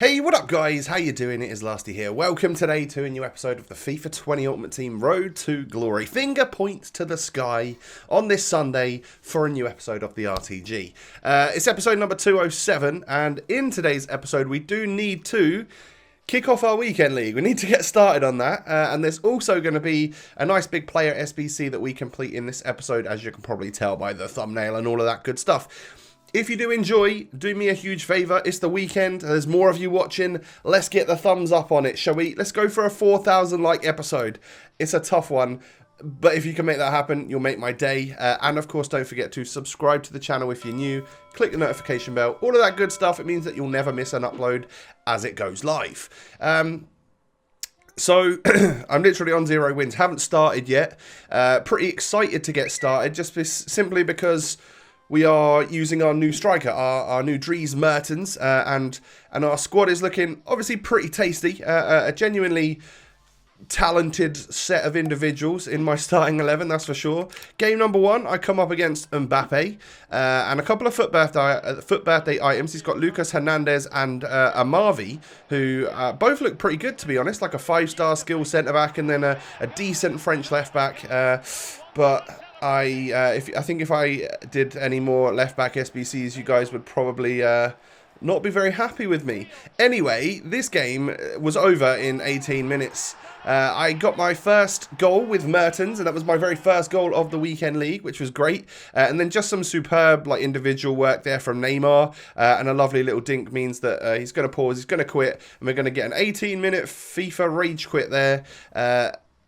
Hey, what up guys? How you doing? It is Lasty here. Welcome today to a new episode of the FIFA 20 Ultimate Team Road to Glory. Finger points to the sky on this Sunday for a new episode of the RTG. It's episode number 207, and in today's episode we do need to kick off our weekend league. We need to get started on that, and there's also going to be a nice big player SBC that we complete in this episode, as you can probably tell by the thumbnail and all of that good stuff. If you do enjoy, do me a huge favour. It's the weekend. There's more of you watching. Let's get the thumbs up on it, shall we? Let's go for a 4,000 like episode. It's a tough one, but if you can make that happen, you'll make my day. And of course, don't forget to subscribe to the channel if you're new. Click the notification bell. All of that good stuff. It means that you'll never miss an upload as it goes live. So, I'm literally on 0 wins. Haven't started yet. Pretty excited to get started, just simply because we are using our new striker, our new Dries Mertens, and our squad is looking obviously pretty tasty. A genuinely talented set of individuals in my starting 11, that's for sure. Game number 1, I come up against Mbappe, and a couple of FUT Birthday items. He's got Lucas Hernandez and Amavi, who both look pretty good, to be honest, like a 5-star skill centre-back and then a decent French left-back, but I think if I did any more left-back SBCs, you guys would probably not be very happy with me. Anyway, this game was over in 18 minutes. I got my first goal with Mertens, and that was my very first goal of the weekend league, which was great. And then just some superb individual work there from Neymar, and a lovely little dink means that he's going to pause, he's going to quit, and we're going to get an 18-minute FIFA rage quit there.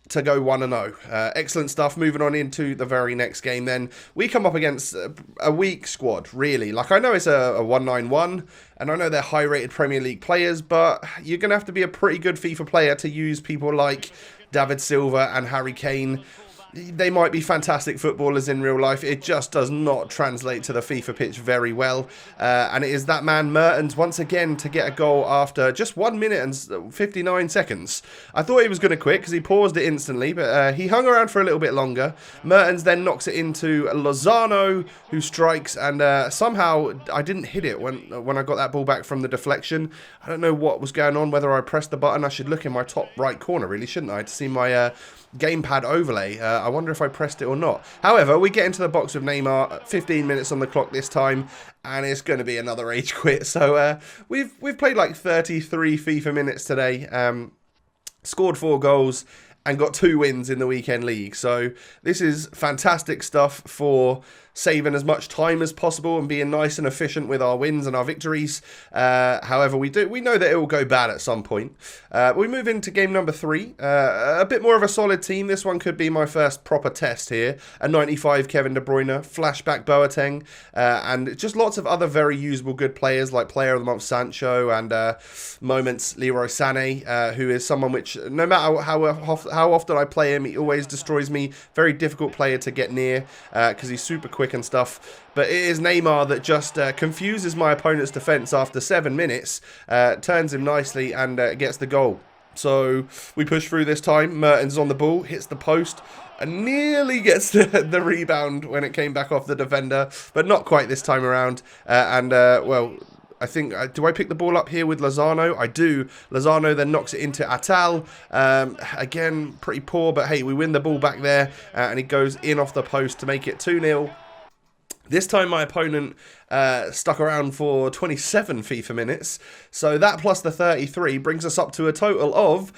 To go 1-0. Excellent stuff. Moving on into the very next game then. We come up against a weak squad, really. Like, I know it's a 191, and I know they're high-rated Premier League players, but you're going to have to be a pretty good FIFA player to use people like David Silva and Harry Kane. They might be fantastic footballers in real life. It just does not translate to the FIFA pitch very well. And it is that man Mertens once again to get a goal after just 1 minute and 59 seconds. I thought he was going to quit because he paused it instantly, but he hung around for a little bit longer. Mertens then knocks it into Lozano, who strikes, and somehow I didn't hit it when I got that ball back from the deflection. I don't know what was going on, whether I pressed the button. I should look in my top right corner, really, shouldn't I, to see my gamepad overlay. I wonder if I pressed it or not. However, we get into the box with Neymar, 15 minutes on the clock this time, and it's going to be another rage quit. So we've played like 33 FIFA minutes today, scored 4 goals, and got 2 wins in the weekend league. So this is fantastic stuff for saving as much time as possible and being nice and efficient with our wins and our victories. However, we know that it will go bad at some point. We move into game number 3. A bit more of a solid team. This one could be my first proper test here. A 95 Kevin De Bruyne, flashback Boateng, and just lots of other very usable good players like Player of the Month Sancho and moments Leroy Sané, who is someone which, no matter how often I play him, he always destroys me. Very difficult player to get near because he's super quick and stuff. But it is Neymar that just confuses my opponent's defence after 7 minutes, turns him nicely and gets the goal. So we push through this time. Mertens on the ball, hits the post, and nearly gets the rebound when it came back off the defender, but not quite this time around. Well, I think, do I pick the ball up here with Lozano? I do. Lozano then knocks it into Atal. Again, pretty poor, but hey, we win the ball back there, and he goes in off the post to make it 2-0. This time my opponent stuck around for 27 FIFA minutes, so that plus the 33 brings us up to a total of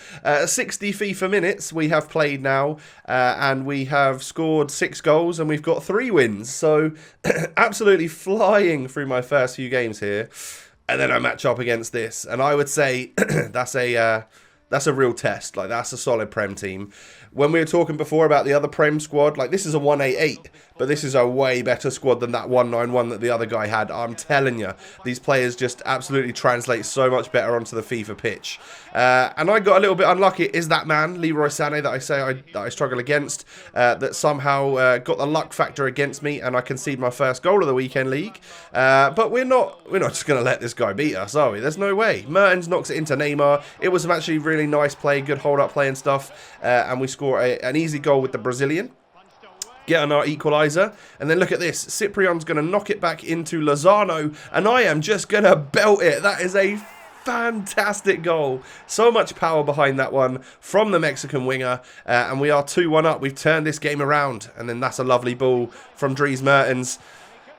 60 FIFA minutes we have played now, and we have scored 6 goals and we've got 3 wins, so absolutely flying through my first few games here. And then I match up against this, and I would say that's a real test. Like, that's a solid Prem team. When we were talking before about the other Prem squad, like, this is a 188, but this is a way better squad than that 191 that the other guy had. I'm telling you, these players just absolutely translate so much better onto the FIFA pitch. And I got a little bit unlucky. Is that man, Leroy Sané, that I say I struggle against, that somehow got the luck factor against me, and I concede my first goal of the weekend league. But we're not just going to let this guy beat us, are we? There's no way. Mertens knocks it into Neymar. It was actually really nice play, good hold-up play and stuff, and we score an easy goal with the Brazilian. Get on our equaliser, and then look at this. Cyprian's going to knock it back into Lozano, and I am just going to belt it. That is a Fantastic goal. So much power behind that one from the Mexican winger. And we are 2-1 up. We've turned this game around. And then that's a lovely ball from Dries Mertens.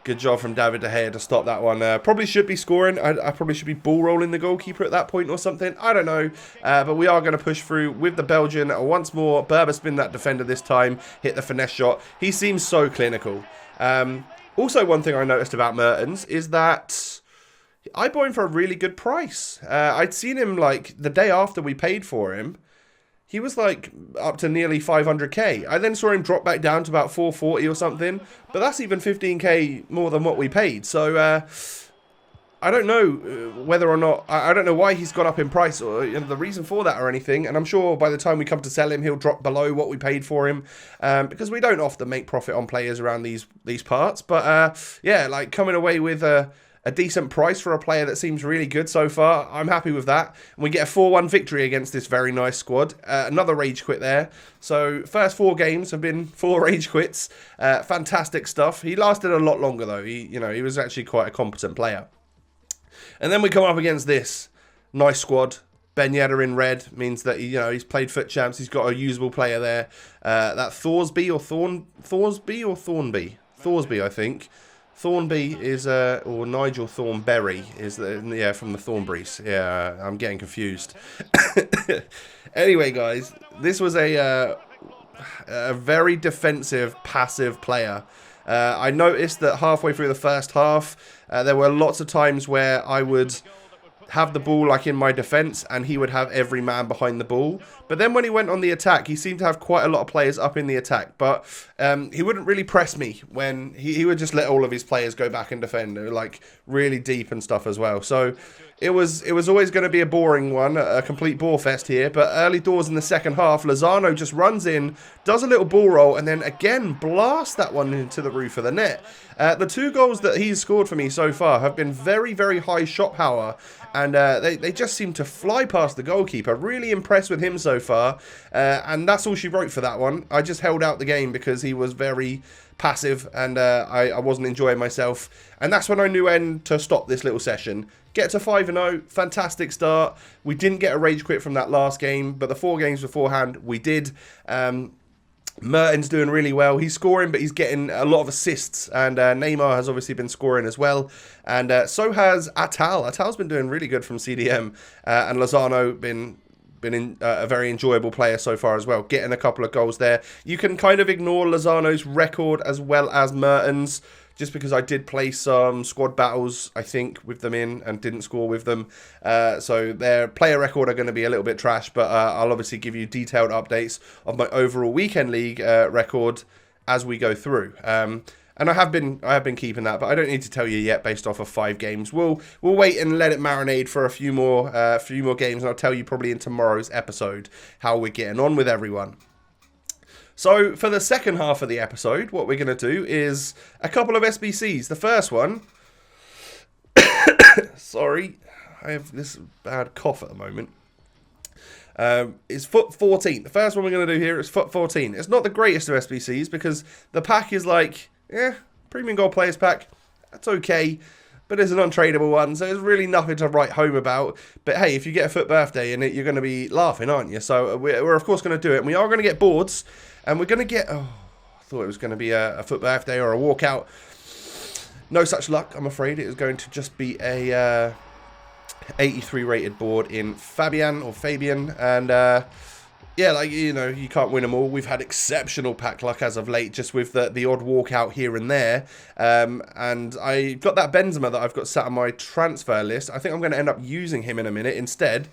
Good job from David De Gea to stop that one. Probably should be scoring. I probably should be ball rolling the goalkeeper at that point or something. I don't know. But we are going to push through with the Belgian. Once more, Berber spin that defender this time. Hit the finesse shot. He seems so clinical. Also, one thing I noticed about Mertens is that I bought him for a really good price. I'd seen him like the day after we paid for him. He was like up to nearly 500k. I then saw him drop back down to about 440 or something. But that's even 15k more than what we paid. So I don't know whether or not... I don't know why he's gone up in price or the reason for that or anything. And I'm sure by the time we come to sell him, he'll drop below what we paid for him. Because we don't often make profit on players around these parts. But yeah, like coming away with a decent price for a player that seems really good so far. I'm happy with that. And we get a 4-1 victory against this very nice squad. Another rage quit there. So first 4 games have been 4 rage quits. Fantastic stuff. He lasted a lot longer though. He was actually quite a competent player. And then we come up against this nice squad. Ben Yedder in red means that he's played FUT Champs. He's got a usable player there. That Thorsby, I think. Thornby is, or Nigel Thornberry is, from the Thornberrys. Yeah, I'm getting confused. Anyway, guys, this was a very defensive, passive player. I noticed that halfway through the first half, there were lots of times where I would have the ball like in my defence and he would have every man behind the ball. But then when he went on the attack, he seemed to have quite a lot of players up in the attack. But he wouldn't really press me when he would just let all of his players go back and defend, like really deep and stuff as well. So it was always going to be a boring one, a complete bore fest here. But early doors in the second half, Lozano just runs in, does a little ball roll, and then again blasts that one into the roof of the net. The 2 goals that he's scored for me so far have been very, very high shot power. And they just seem to fly past the goalkeeper. Really impressed with him so far. And that's all she wrote for that one. I just held out the game because he was very passive and I wasn't enjoying myself. And that's when I knew when to stop this little session. Get to 5-0. Fantastic start. We didn't get a rage quit from that last game. But the 4 games beforehand, we did. Mertens doing really well. He's scoring, but he's getting a lot of assists. And Neymar has obviously been scoring as well. And so has Atal. Atal's been doing really good from CDM. And Lozano been a very enjoyable player so far as well. Getting a couple of goals there. You can kind of ignore Lozano's record as well as Mertens. Just because I did play some squad battles, I think, with them in and didn't score with them. So their player record are going to be a little bit trash, but I'll obviously give you detailed updates of my overall weekend league record as we go through. And I have been keeping that, but I don't need to tell you yet based off of 5 games. We'll wait and let it marinate for a few more games, and I'll tell you probably in tomorrow's episode how we're getting on with everyone. So, for the second half of the episode, what we're going to do is a couple of SBCs. The first one... Sorry, I have this bad cough at the moment. Is FUT 14. The first one we're going to do here is FUT 14. It's not the greatest of SBCs because the pack is like, premium gold players pack. That's okay. But it's an untradeable one, so there's really nothing to write home about. But hey, if you get a FUT birthday in it, you're going to be laughing, aren't you? So we're of course going to do it. And we are going to get boards. And we're going to get... Oh, I thought it was going to be a FUT birthday or a walkout. No such luck, I'm afraid. It is going to just be a 83 rated board in Fabian. And... yeah, you can't win them all. We've had exceptional pack luck as of late, just with the odd walkout here and there. And I got that Benzema that I've got sat on my transfer list. I think I'm going to end up using him in a minute instead,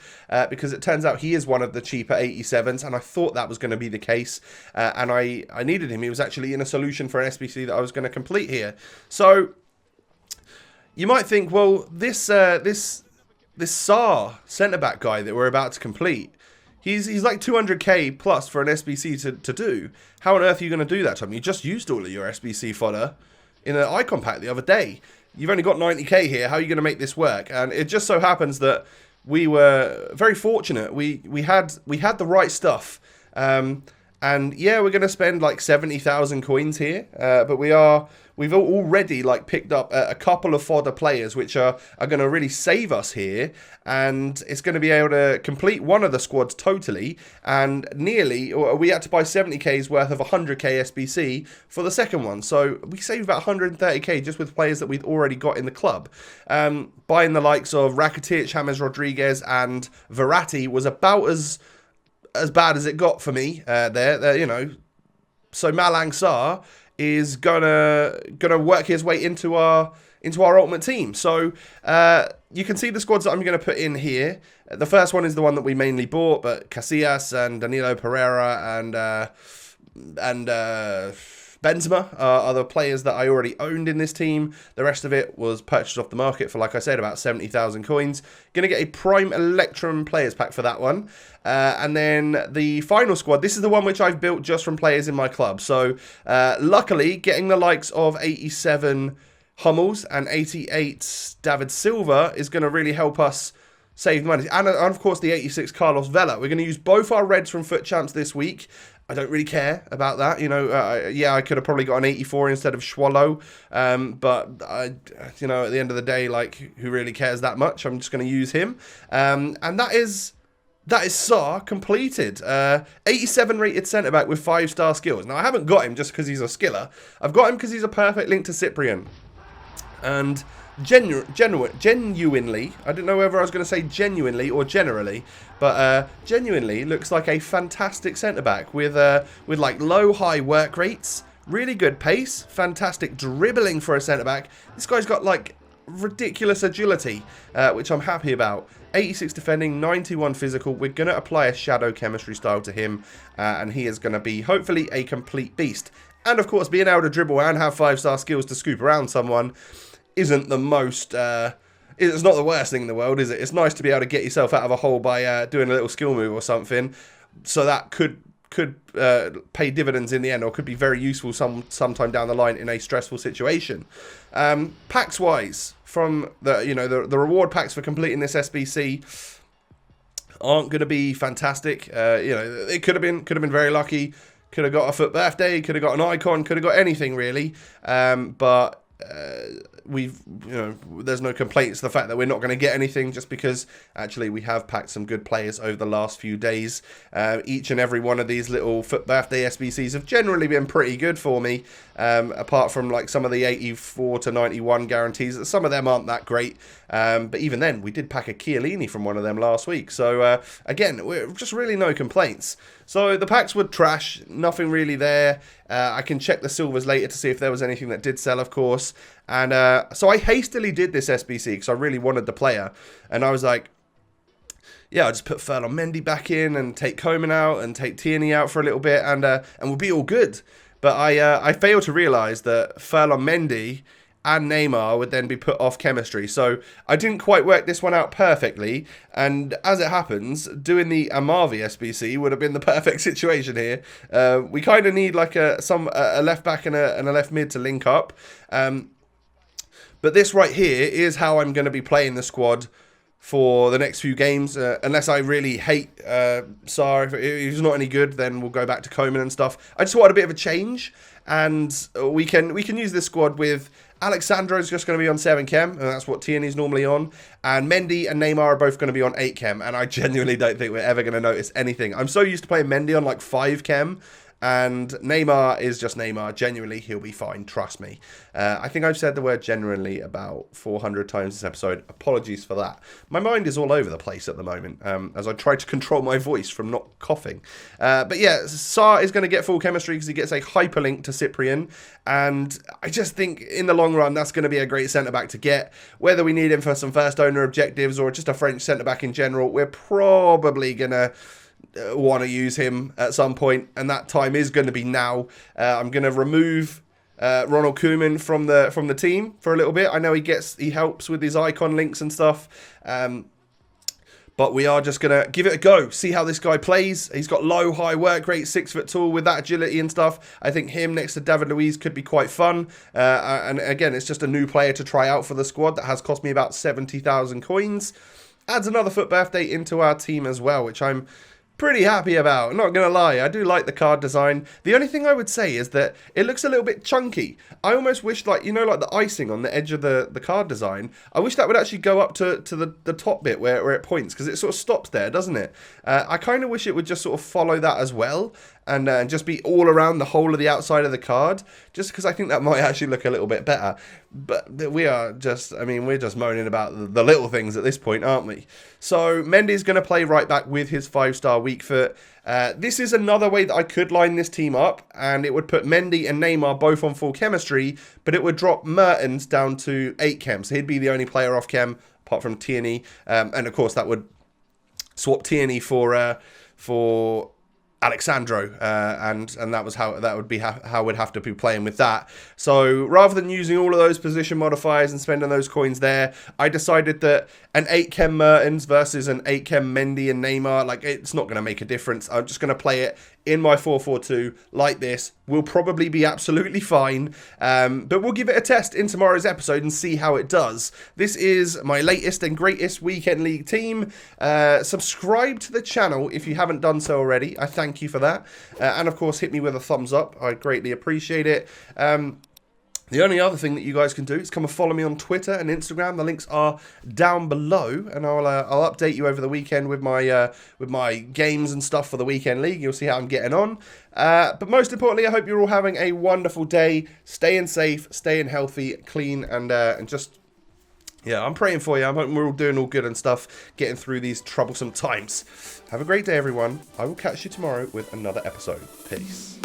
because it turns out he is one of the cheaper 87s, and I thought that was going to be the case. And I needed him. He was actually in a solution for an SBC that I was going to complete here. So you might think, well, this Sarr centre-back guy that we're about to complete, He's like 200k plus for an SBC to do. How on earth are you going to do that, Tom? You just used all of your SBC fodder in an icon pack the other day. You've only got 90k here. How are you going to make this work? And it just so happens that we were very fortunate. We had the right stuff. And yeah, we're going to spend like 70,000 coins here. But we'll we've already like picked up a couple of fodder players which are going to really save us here, and it's going to be able to complete one of the squads totally, and nearly, or we had to buy 70k's worth of 100k SBC for the second one, so we saved about 130k just with players that we've already got in the club. Buying the likes of Rakitic, James Rodriguez and Verratti was about as bad as it got for me there, you know. So Malang Sarr is gonna work his way into our ultimate team. So you can see the squads that I'm going to put in here. The first one is the one that we mainly bought, but Casillas and Danilo Pereira and Benzema are the players that I already owned in this team. The rest of it was purchased off the market for, like I said, about 70,000 coins. Going to get a Prime Electrum players pack for that one. And then the final squad, this is the one which I've built just from players in my club. So luckily, getting the likes of 87 Hummels and 88 David Silva is going to really help us save money. And of course, the 86 Carlos Vela. We're going to use both our reds from FUT Champs this week. I don't really care about that, you know. Yeah, I could have probably got an 84 instead of Schwallow, but you know, at the end of the day, like, who really cares that much? I'm just going to use him, and that is Sarr completed. 87 rated centre back with 5-star skills. Now I haven't got him just because he's a skiller. I've got him because he's a perfect link to Cyprian, and genuinely, I don't know whether I was going to say genuinely or generally, but genuinely looks like a fantastic centre-back with like low-high work rates, really good pace, fantastic dribbling for a centre-back. This guy's got like ridiculous agility, which I'm happy about. 86 defending, 91 physical. We're going to apply a shadow chemistry style to him, and he is going to be hopefully a complete beast. And of course, being able to dribble and have 5-star skills to scoop around someone isn't the most, it's not the worst thing in the world, is it? It's nice to be able to get yourself out of a hole by doing a little skill move or something. So that could pay dividends in the end, or could be very useful sometime down the line in a stressful situation. Packs wise, from the reward packs for completing this SBC aren't going to be fantastic. You know, it could have been very lucky. Could have got a FUT Birthday, could have got an icon, could have got anything really. But there's no complaints to the fact that we're not going to get anything, just because actually we have packed some good players over the last few days. Each and every one of these little FUT Birthday SBCs have generally been pretty good for me, apart from like some of the 84 to 91 guarantees. Some of them aren't that great, but even then we did pack a Chiellini from one of them last week. So again, we're just really no complaints. So the packs were trash, nothing really there. I can check the silvers later to see if there was anything that did sell, of course. And so I hastily did this SBC because I really wanted the player. And I was like, yeah, I'll just put Ferland Mendy back in and take Coman out and take Tierney out for a little bit, and we'll be all good. But I failed to realise that Ferland Mendy and Neymar would then be put off chemistry. So I didn't quite work this one out perfectly, and as it happens, doing the Amavi SBC would have been the perfect situation here. We kind of need like a left back and a left mid to link up. But this right here is how I'm going to be playing the squad for the next few games, unless I really hate Sarr. If he's not any good, then we'll go back to Coman and stuff. I just wanted a bit of a change, and we can use this squad with Alexandro's just going to be on 7 chem, and that's what Tierney's normally on, and Mendy and Neymar are both going to be on 8 chem, and I genuinely don't think we're ever going to notice anything. I'm so used to playing Mendy on like 5 chem, and Neymar is just Neymar. Genuinely, he'll be fine. Trust me. I think I've said the word genuinely about 400 times this episode. Apologies for that. My mind is all over the place at the moment, as I try to control my voice from not coughing. But yeah, Sarr is going to get full chemistry because he gets a hyperlink to Cyprian. And I just think in the long run, that's going to be a great centre-back to get. Whether we need him for some first owner objectives or just a French centre-back in general, we're probably going to want to use him at some point, and that time is going to be now. I'm going to remove Ronald Koeman from the team for a little bit. I know he helps with his icon links and stuff, but we are just going to give it a go, see how this guy plays. He's got low, high work rate, 6 foot tall with that agility and stuff. I think him next to David Luiz could be quite fun. And again, it's just a new player to try out for the squad that has cost me about 70,000 coins. Adds another FUT Birthday into our team as well, which I'm pretty happy about. Not gonna lie, I do like the card design. The only thing I would say is that it looks a little bit chunky. I almost wish, like, you know, like the icing on the edge of the card design, I wish that would actually go up to the top bit where it points, because it sort of stops there, doesn't it? I kind of wish it would just sort of follow that as well, and just be all around the whole of the outside of the card, just because I think that might actually look a little bit better. But we are just, I mean, we're just moaning about the little things at this point, aren't we? So Mendy's going to play right back with his 5-star weak foot. This is another way that I could line this team up, and it would put Mendy and Neymar both on full chemistry, but it would drop Mertens down to 8 chem, so he'd be the only player off chem apart from Tierney, and of course that would swap Tierney for Alexandro, and that was how that would be how we'd have to be playing with that. So rather than using all of those position modifiers and spending those coins there, I decided that an 8 chem Mertens versus an 8 chem Mendy and Neymar, like, it's not going to make a difference. I'm just going to play it in my 4-4-2 like this. We'll probably be absolutely fine, but we'll give it a test in tomorrow's episode and see how it does. This is my latest and greatest Weekend League team. Subscribe to the channel if you haven't done so already. I thank you for that. And of course, hit me with a thumbs up. I greatly appreciate it. The only other thing that you guys can do is come and follow me on Twitter and Instagram. The links are down below, and I'll update you over the weekend with my games and stuff for the Weekend League. You'll see how I'm getting on. But most importantly, I hope you're all having a wonderful day, staying safe, staying healthy, clean, and just, yeah, I'm praying for you. I'm hoping we're all doing all good and stuff, getting through these troublesome times. Have a great day, everyone. I will catch you tomorrow with another episode. Peace.